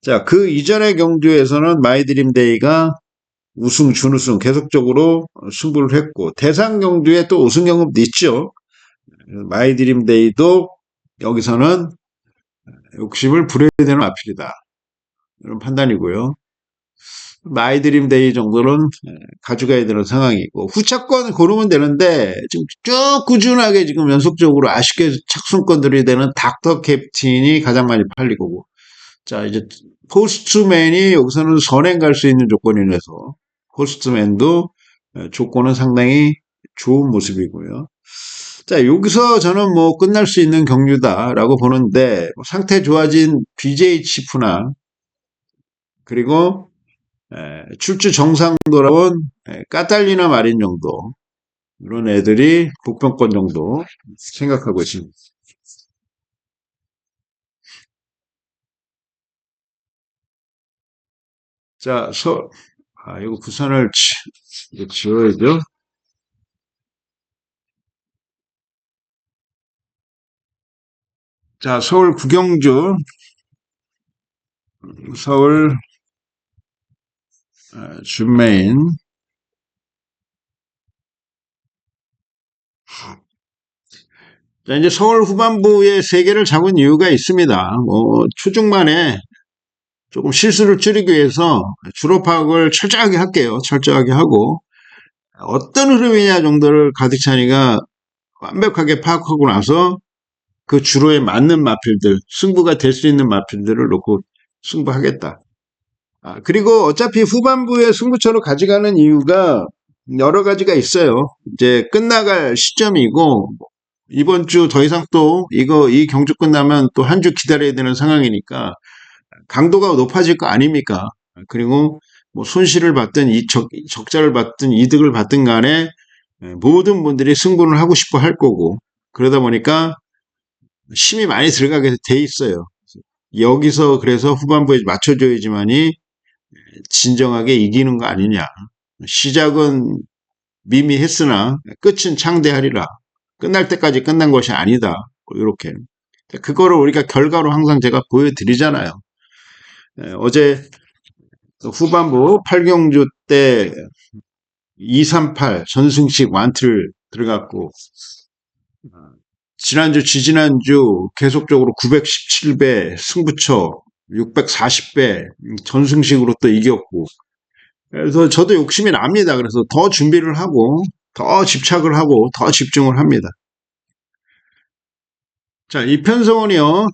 자, 그 이전의 경주에서는 마이드림데이가 우승, 준우승 계속적으로 승부를 했고, 대상 경주에 또 우승 경험도 있죠. 마이드림데이도 여기서는 욕심을 부려야 되는 마필이다. 이런 판단이고요. 마이드림데이 정도는 가져가야 되는 상황이고, 후차권 고르면 되는데 지금 쭉 꾸준하게 지금 연속적으로 아쉽게 착순권들이 되는 닥터 캡틴이 가장 많이 팔리고, 자, 이제 포스트맨이 여기서는 선행 갈 수 있는 조건이라서 포스트맨도 조건은 상당히 좋은 모습이고요. 자, 여기서 저는 뭐 끝날 수 있는 경주다라고 보는데, 뭐 상태 좋아진 BJ 치프나, 그리고 출주 정상 돌아온 까탈리나 마린 정도, 이런 애들이 복병권 정도 생각하고 있습니다. 자, 이거 부산을 이거 지워야죠. 자, 서울 구경주, 서울 준메인. 자, 이제 서울 후반부의 세계를 잡은 이유가 있습니다. 초중반에 조금 실수를 줄이기 위해서 주로 파악을 철저하게 할게요. 철저하게 하고 어떤 흐름이냐 정도를 가득찬이가 완벽하게 파악하고 나서 그 주로에 맞는 마필들, 승부가 될 수 있는 마필들을 놓고 승부하겠다. 그리고 어차피 후반부에 승부처로 가져가는 이유가 여러 가지가 있어요. 이제 끝나갈 시점이고 이번 주 더 이상 또 이 경주 끝나면 또 한 주 기다려야 되는 상황이니까 강도가 높아질 거 아닙니까? 그리고 뭐 손실을 받든 적자를 받든 이득을 받든 간에 모든 분들이 승부를 하고 싶어 할 거고 그러다 보니까 힘이 많이 들어가게 돼 있어요. 여기서 그래서 후반부에 맞춰줘야지만이 진정하게 이기는 거 아니냐. 시작은 미미했으나 끝은 창대하리라. 끝날 때까지 끝난 것이 아니다. 이렇게. 그거를 우리가 결과로 항상 제가 보여드리잖아요. 어제 후반부 8경주 때 238 전승식 완틀 들어갔고 지난주 지지난주 계속적으로 917배 승부처 640배 전승식으로 또 이겼고 그래서 저도 욕심이 납니다. 그래서 더 준비를 하고 더 집착을 하고 더 집중을 합니다. 자, 이편성은요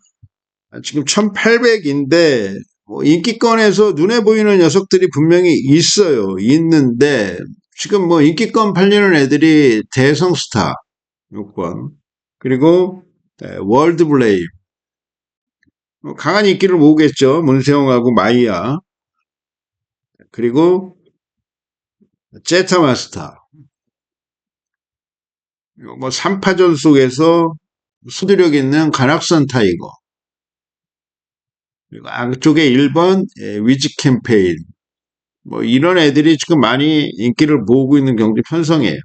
지금 1800인데 인기권에서 눈에 보이는 녀석들이 분명히 있어요. 있는데 지금 뭐 인기권 팔리는 애들이 대성스타 요건 그리고 월드블레이브 강한 인기를 모으겠죠. 문세영하고 마이야 그리고 제타마스터 뭐 3파전 속에서 수두력 있는 간악선 타이거 그리고 안쪽에 1번 위즈 캠페인 뭐 이런 애들이 지금 많이 인기를 모으고 있는 경주 편성이에요.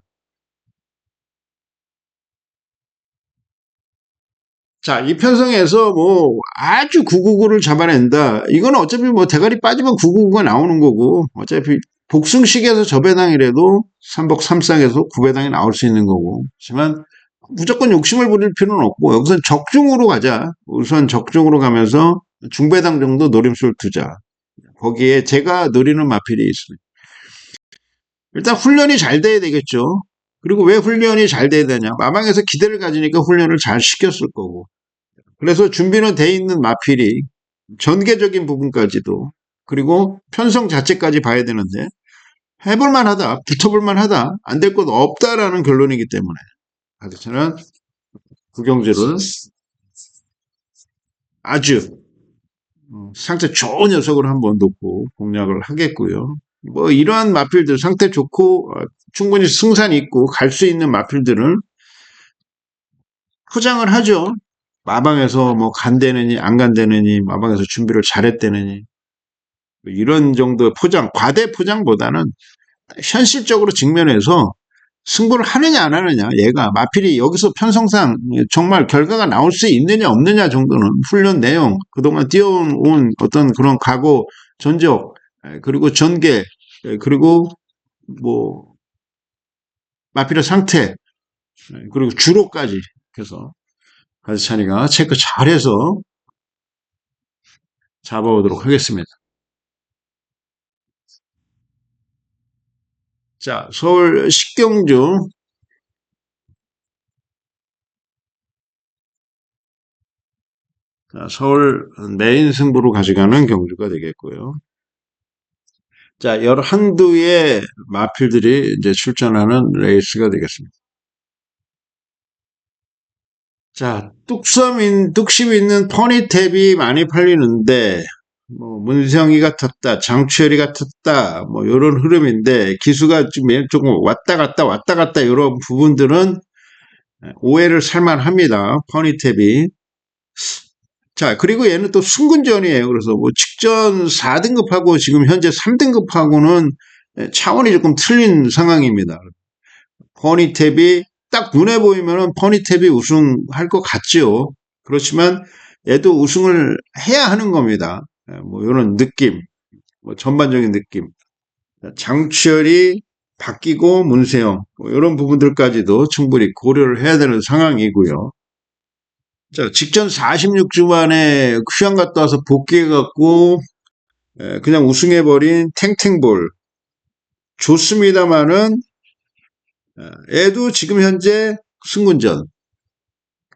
자, 이 편성에서 뭐 아주 999를 잡아낸다. 이건 어차피 뭐 대가리 빠지면 999가 나오는 거고 어차피 복승식에서 저배당이라도 삼복 삼상에서 9배당이 나올 수 있는 거고 하지만 무조건 욕심을 부릴 필요는 없고 여기서 적중으로 가자. 우선 적중으로 가면서 중배당 정도 노림수를 두자. 거기에 제가 노리는 마필이 있습니다. 일단 훈련이 잘 돼야 되겠죠. 그리고 왜 훈련이 잘 돼야 되냐. 마방에서 기대를 가지니까 훈련을 잘 시켰을 거고. 그래서 준비는 돼 있는 마필이 전개적인 부분까지도 그리고 편성 자체까지 봐야 되는데 해볼만 하다, 붙어볼만 하다, 안 될 것 없다라는 결론이기 때문에 저는 구경주를 아주 상태 좋은 녀석을 한번 놓고 공략을 하겠고요. 뭐 이러한 마필들 상태 좋고 충분히 승산 있고 갈 수 있는 마필들은 포장을 하죠. 마방에서 뭐 간대느니 안 간대느니 마방에서 준비를 잘했대느니 이런 정도의 포장, 과대 포장보다는 현실적으로 직면해서 승부를 하느냐 안 하느냐 얘가 마필이 여기서 편성상 정말 결과가 나올 수 있느냐 없느냐 정도는 훈련 내용 그동안 뛰어온 어떤 그런 각오 전적 그리고 전개 그리고 뭐 마필의 상태 그리고 주로까지 해서 가지찬이가 체크 잘해서 잡아오도록 하겠습니다. 자, 서울 식경주 서울 메인 승부로 가져가는 경주가 되겠고요. 자, 11두의 마필들이 이제 출전하는 레이스가 되겠습니다. 자, 뚝심 있는 퍼니탭이 많이 팔리는데, 뭐, 문성이가 텄다, 장추열이가 텄다, 뭐, 요런 흐름인데, 기수가 좀 조금 왔다 갔다, 요런 부분들은 오해를 살만합니다. 퍼니탭이. 자, 그리고 얘는 또 승근전이에요. 그래서 뭐, 직전 4등급하고 지금 현재 3등급하고는 차원이 조금 틀린 상황입니다. 퍼니탭이 딱 눈에 보이면은 퍼니탭이 우승할 것 같지요. 그렇지만 얘도 우승을 해야 하는 겁니다. 뭐 이런 느낌, 뭐 전반적인 느낌. 장치열이 바뀌고 문세영 뭐 이런 부분들까지도 충분히 고려를 해야 되는 상황이고요. 자, 직전 46주 만에 휴양 갔다 와서 복귀해갖고 그냥 우승해버린 탱탱볼 좋습니다만은 얘도 지금 현재 승군전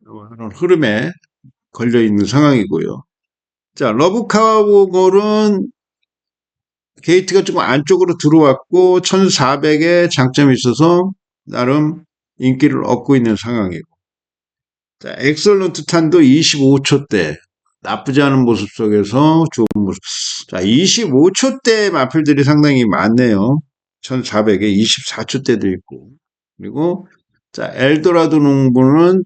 그런 흐름에 걸려 있는 상황이고요. 자, 러브카보골은 게이트가 조금 안쪽으로 들어왔고 1400에 장점이 있어서 나름 인기를 얻고 있는 상황이고. 자, 엑설런트 탄도 25초대 나쁘지 않은 모습 속에서 좋은 모습. 자, 25초대 마필들이 상당히 많네요. 1400에 24초대도 있고. 그리고 자, 엘도라도 농부는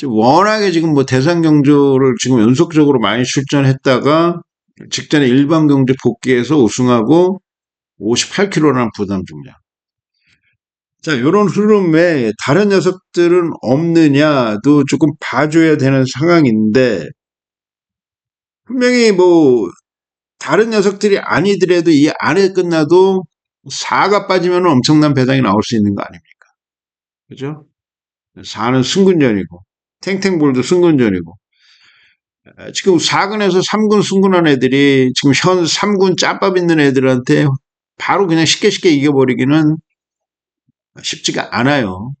워낙에 지금 뭐 대상 경주를 지금 연속적으로 많이 출전했다가 직전에 일반 경주 복귀해서 우승하고 58kg라는 부담 중량. 자, 이런 흐름에 다른 녀석들은 없느냐도 조금 봐줘야 되는 상황인데 분명히 뭐 다른 녀석들이 아니더라도 이 안에 끝나도 4가 빠지면 엄청난 배당이 나올 수 있는 거 아닙니까? 그죠? 4는 승군전이고 탱탱볼도 승군전이고 지금 4군에서 3군 승군한 애들이 지금 현 3군 짬밥 있는 애들한테 바로 그냥 쉽게 이겨버리기는 쉽지가 않아요.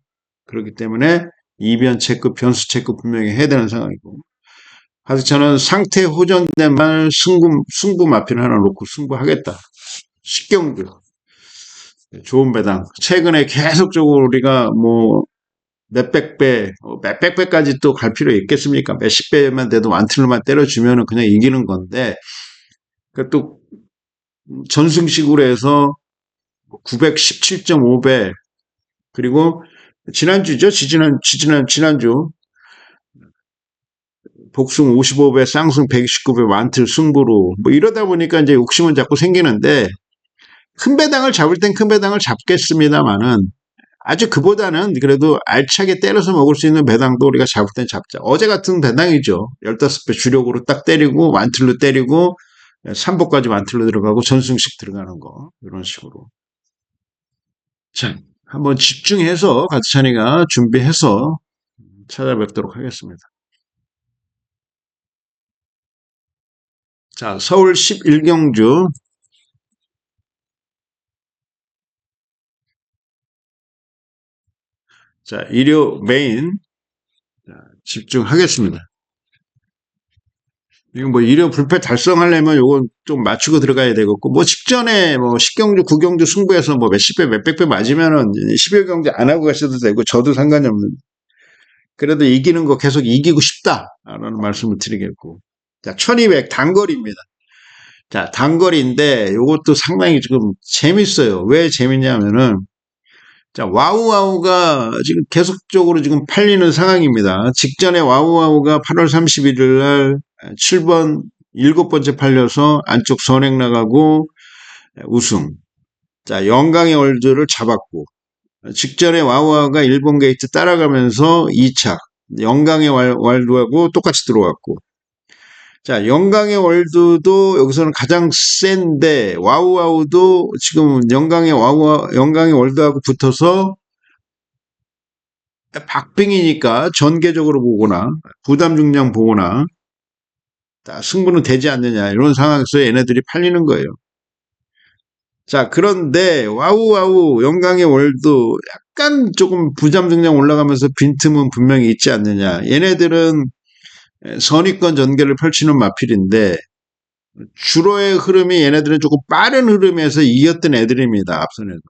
그렇기 때문에 이변 체크, 변수 체크 분명히 해야 되는 상황이고. 그래서 저는 상태 호전된 말 승부 마필 하나 놓고 승부하겠다. 10경주. 좋은 배당. 최근에 계속적으로 우리가 뭐 몇백 배, 몇백 배까지 또 갈 필요 있겠습니까? 몇십 배만 돼도 완틀로만 때려주면 그냥 이기는 건데, 또 전승식으로 해서 917.5배, 그리고 지난주죠? 지난주. 복숭 55배, 쌍승 129배, 완틀 승부로. 뭐 이러다 보니까 이제 욕심은 자꾸 생기는데, 큰 배당을 잡을 땐 큰 배당을 잡겠습니다만은, 아주 그보다는 그래도 알차게 때려서 먹을 수 있는 배당도 우리가 잡을 땐 잡자. 어제 같은 배당이죠. 15배 주력으로 딱 때리고, 완틀로 때리고, 3보까지 완틀로 들어가고, 전승식 들어가는 거. 이런 식으로. 자, 한번 집중해서 가트찬이가 준비해서 찾아뵙도록 하겠습니다. 자, 서울 11경주. 자, 일요 메인. 자, 집중하겠습니다. 이거 뭐 일요 불패 달성하려면 요건 좀 맞추고 들어가야 되겠고, 뭐 직전에 뭐 10경주, 9경주 승부해서 뭐 몇십 배, 몇백 배 맞으면은 11경주 안 하고 가셔도 되고, 저도 상관이 없는. 그래도 이기는 거 계속 이기고 싶다라는 말씀을 드리겠고. 자, 1200 단거리입니다. 자, 단거리인데 요것도 상당히 지금 재밌어요. 왜 재밌냐면은 자, 와우와우가 지금 계속적으로 지금 팔리는 상황입니다. 직전에 와우와우가 8월 31일 날 7번 7번째 팔려서 안쪽 선행 나가고 우승. 자, 영광의 월드를 잡았고 직전에 와우와우가 일본 게이트 따라가면서 2차 영광의 월드하고 똑같이 들어왔고 자, 영광의 월드도 여기서는 가장 센데, 와우와우도 지금 영광의 월드하고 붙어서 박빙이니까 전개적으로 보거나, 부담 중량 보거나, 승부는 되지 않느냐, 이런 상황에서 얘네들이 팔리는 거예요. 자, 그런데, 와우와우, 영광의 월드, 약간 조금 부담 중량 올라가면서 빈틈은 분명히 있지 않느냐. 얘네들은 선입권 전개를 펼치는 마필인데 주로의 흐름이 얘네들은 조금 빠른 흐름에서 이겼던 애들입니다. 앞선에도.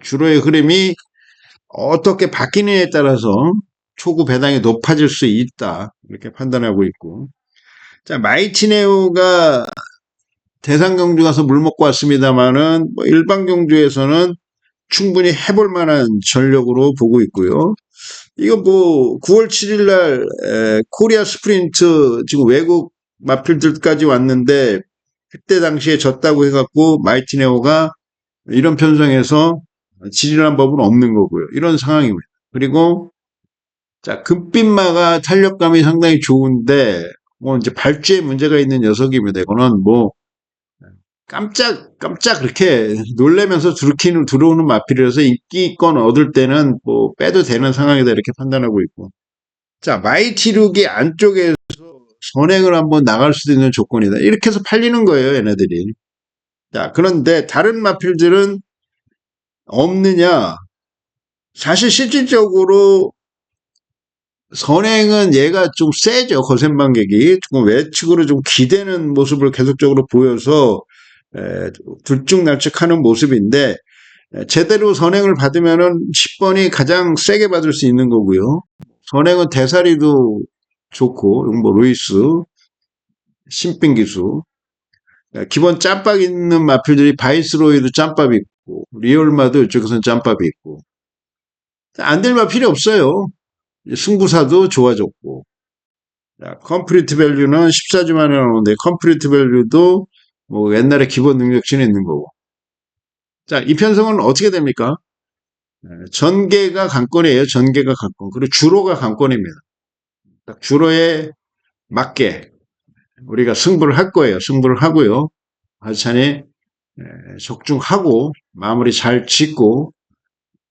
주로의 흐름이 어떻게 바뀌느냐에 따라서 초구 배당이 높아질 수 있다. 이렇게 판단하고 있고. 자, 마이티네오가 대상 경주 가서 물 먹고 왔습니다만은 뭐 일반 경주에서는 충분히 해볼 만한 전력으로 보고 있고요. 이거 뭐 9월 7일 날 코리아 스프린트 지금 외국 마필들까지 왔는데 그때 당시에 졌다고 해갖고 마이티네오가 이런 편성에서 지리란 법은 없는 거고요. 이런 상황입니다. 그리고 자, 금빛마가 탄력감이 상당히 좋은데 뭐 이제 발주에 문제가 있는 녀석입니다. 이거는 뭐 깜짝 그렇게 놀래면서 들어오는 마필이라서 인기권 얻을 때는 뭐 빼도 되는 상황이다 이렇게 판단하고 있고. 자, 마이티룩이 안쪽에서 선행을 한번 나갈 수도 있는 조건이다. 이렇게 해서 팔리는 거예요, 얘네들이. 자, 그런데 다른 마필들은 없느냐? 사실 실질적으로 선행은 얘가 좀 세죠. 거센반객이. 조금 외측으로 좀 기대는 모습을 계속적으로 보여서 들쭉날쭉하는 모습인데 제대로 선행을 받으면은 10번이 가장 세게 받을 수 있는 거고요. 선행은 대사리도 좋고 뭐 루이스, 신빙 기수, 기본 짬밥 있는 마필들이 바이스로이도 짬밥이 있고 리얼마도 이쪽에서는 짬밥이 있고 안 될 마필이 없어요. 승부사도 좋아졌고 컴플리트 밸류는 14주 만에 나오는데 컴플리트 밸류도 뭐 옛날에 기본 능력치는 있는 거고. 자, 이 편성은 어떻게 됩니까? 전개가 관건이에요. 전개가 관건. 그리고 주로가 관건입니다. 주로에 맞게 우리가 승부를 할 거예요. 승부를 하고요. 하찬이 적중하고 마무리 잘 짓고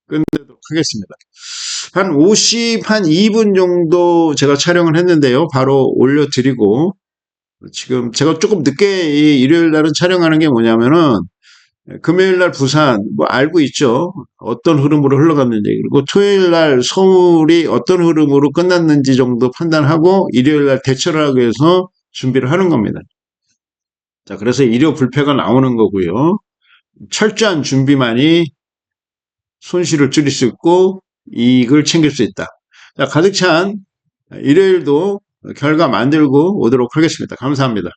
끝내도록 하겠습니다. 한 2분 정도 제가 촬영을 했는데요. 바로 올려드리고 지금 제가 조금 늦게 일요일 날은 촬영하는 게 뭐냐면은 금요일 날 부산 뭐 알고 있죠. 어떤 흐름으로 흘러갔는지 그리고 토요일 날 서울이 어떤 흐름으로 끝났는지 정도 판단하고 일요일 날 대처를 하기 위해서 준비를 하는 겁니다. 자, 그래서 일요 불패가 나오는 거고요. 철저한 준비만이 손실을 줄일 수 있고 이익을 챙길 수 있다. 자, 가득 찬 일요일도 결과 만들고 오도록 하겠습니다. 감사합니다.